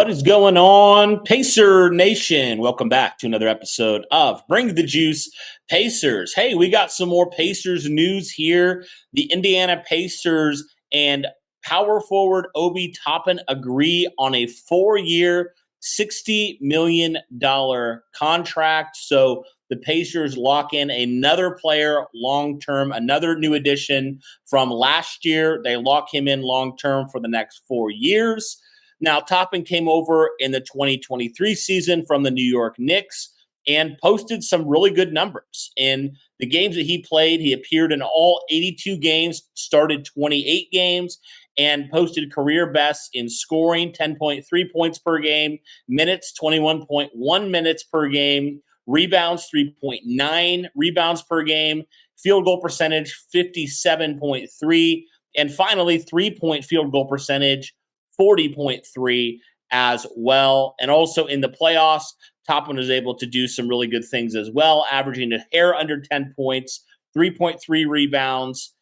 What is going on, Pacer Nation? Welcome back to another episode of Bring the Juice Pacers. Hey, we got some more Pacers news here. The Indiana Pacers and power forward Obi Toppin agree on a 4-year, $60 million contract. So the Pacers lock in another player long-term, another new addition from last year. They lock him in long-term for the next 4 years. Now, Toppin came over in the 2023 season from the New York Knicks and posted some really good numbers. In the games that he played, he appeared in all 82 games, started 28 games, and posted career bests in scoring, 10.3 points per game, minutes, 21.1 minutes per game, rebounds, 3.9 rebounds per game, field goal percentage, 57.3, and finally, three-point field goal percentage, 40.3 as well. And also in the playoffs, Toppin was able to do some really good things as well, averaging a hair under 10 points, 3.3 rebounds.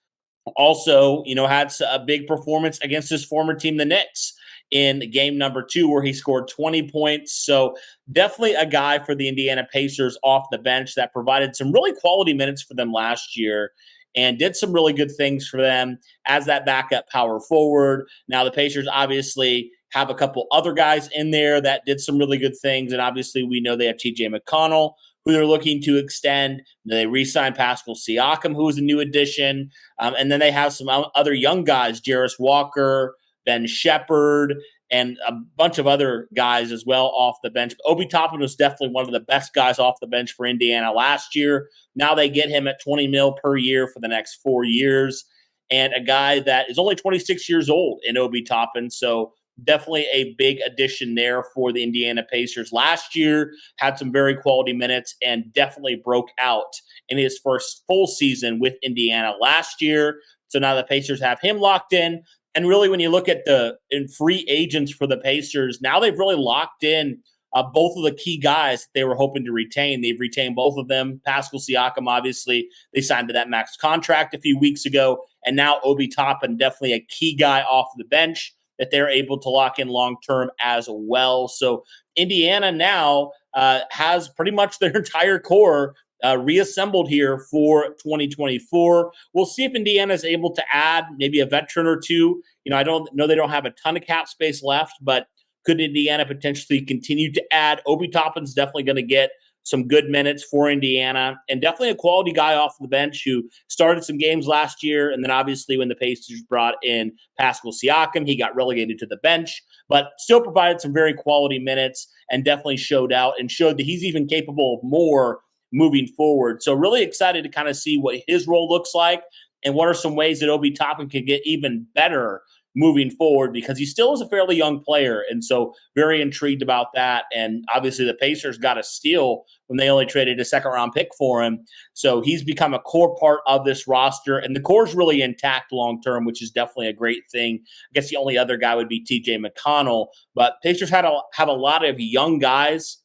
Also, had a big performance against his former team, the Knicks, in game number 2, where he scored 20 points. So definitely a guy for the Indiana Pacers off the bench that provided some really quality minutes for them last year and did some really good things for them as that backup power forward. Now, the Pacers obviously have a couple other guys in there that did some really good things, and obviously we know they have TJ McConnell, who they're looking to extend. They re-signed Pascal Siakam, who is a new addition, and then they have some other young guys, Jarris Walker, Ben Shepherd, and a bunch of other guys as well off the bench. But Obi Toppin was definitely one of the best guys off the bench for Indiana last year. Now they get him at $20 million per year for the next 4 years, and a guy that is only 26 years old in Obi Toppin. So definitely a big addition there for the Indiana Pacers. Last year had some very quality minutes and definitely broke out in his first full season with Indiana last year. So now the Pacers have him locked in. And really, when you look at the free agents for the Pacers, now they've really locked in both of the key guys that they were hoping to retain. They've retained both of them. Pascal Siakam, obviously, they signed to that max contract a few weeks ago. And now Obi Toppin, definitely a key guy off the bench that they're able to lock in long-term as well. So Indiana now has pretty much their entire core reassembled here for 2024. We'll see if Indiana is able to add maybe a veteran or two. I don't know, they don't have a ton of cap space left, but could Indiana potentially continue to add? Obi Toppin's definitely going to get some good minutes for Indiana, and definitely a quality guy off the bench who started some games last year. And then obviously when the Pacers brought in Pascal Siakam, he got relegated to the bench, but still provided some very quality minutes and definitely showed out and showed that he's even capable of more moving forward. So really excited to kind of see what his role looks like and what are some ways that Obi Toppin can get even better moving forward, because he still is a fairly young player. And so very intrigued about that. And obviously the Pacers got a steal when they only traded a second-round pick for him. So he's become a core part of this roster, and the core is really intact long-term, which is definitely a great thing. I guess the only other guy would be TJ McConnell, but Pacers have a lot of young guys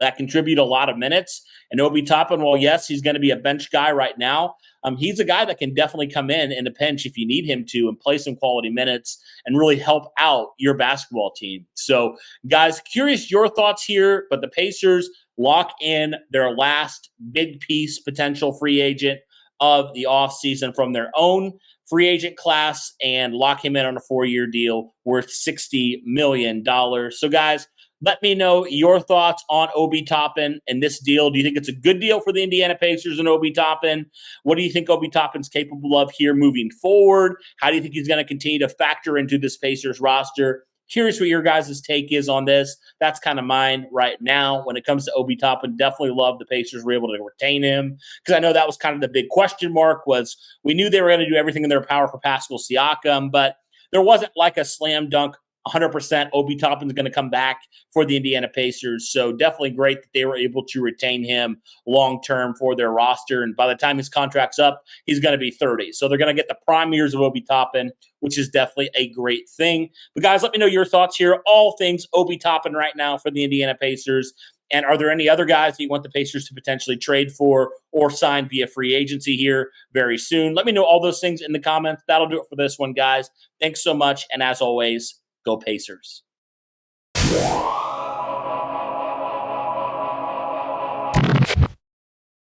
that contribute a lot of minutes. And Obi Toppin, well, yes, he's going to be a bench guy right now. He's a guy that can definitely come in a pinch if you need him to and play some quality minutes and really help out your basketball team. So, guys, curious your thoughts here, but the Pacers lock in their last big piece potential free agent of the offseason from their own free agent class and lock him in on a 4-year deal worth $60 million. So, guys, let me know your thoughts on Obi Toppin and this deal. Do you think it's a good deal for the Indiana Pacers and Obi Toppin? What do you think Obi Toppin's capable of here moving forward? How do you think he's going to continue to factor into this Pacers roster? Curious what your guys' take is on this. That's kind of mine right now. When it comes to Obi Toppin, definitely love the Pacers were able to retain him, because I know that was kind of the big question mark. Was we knew they were going to do everything in their power for Pascal Siakam, but there wasn't like a slam dunk 100% Obi Toppin's going to come back for the Indiana Pacers. So definitely great that they were able to retain him long-term for their roster. And by the time his contract's up, he's going to be 30. So they're going to get the prime years of Obi Toppin, which is definitely a great thing. But guys, let me know your thoughts here. All things Obi Toppin right now for the Indiana Pacers. And are there any other guys that you want the Pacers to potentially trade for or sign via free agency here very soon? Let me know all those things in the comments. That'll do it for this one, guys. Thanks so much. And as always, go Pacers.